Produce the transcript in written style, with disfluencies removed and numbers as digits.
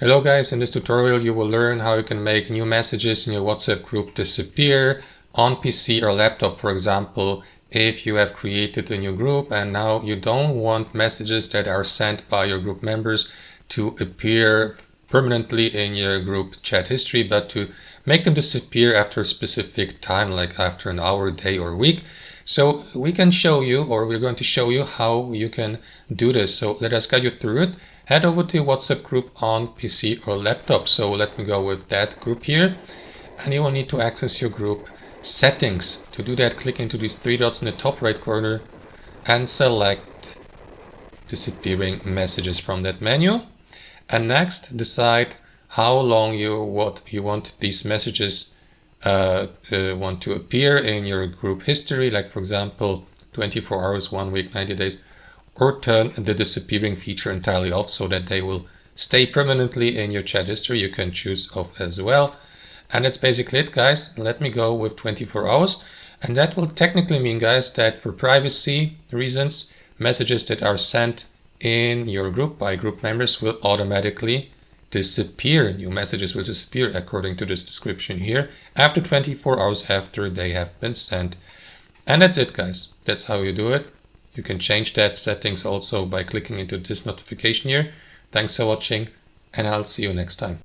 Hello guys, in this tutorial you will learn how you can make new messages in your WhatsApp group disappear on PC or laptop. For example, if you have created a new group and now you don't want messages that are sent by your group members to appear permanently in your group chat history, but to make them disappear after a specific time, like after an hour, day or week. So we can show you, or we're going to show you how you can do this. So let us guide you through it. Head over to your WhatsApp group on PC or laptop. So let me go with that group here. And you will need to access your group settings. To do that, click into these three dots in the top right corner and select disappearing messages from that menu. And next, decide how long you want these messages want to appear in your group history, like for example 24 hours, 1 week, 90 days, or turn the disappearing feature entirely off so that they will stay permanently in your chat history. You can choose off as well. And that's basically it, guys. Let me go with 24 hours. And that will technically mean, guys, that for privacy reasons, messages that are sent in your group by group members will automatically disappear. New messages will disappear according to this description here after 24 hours after they have been sent. And that's it, guys. That's how you do it. You can change that settings also by clicking into this notification here. Thanks for watching, and I'll see you next time.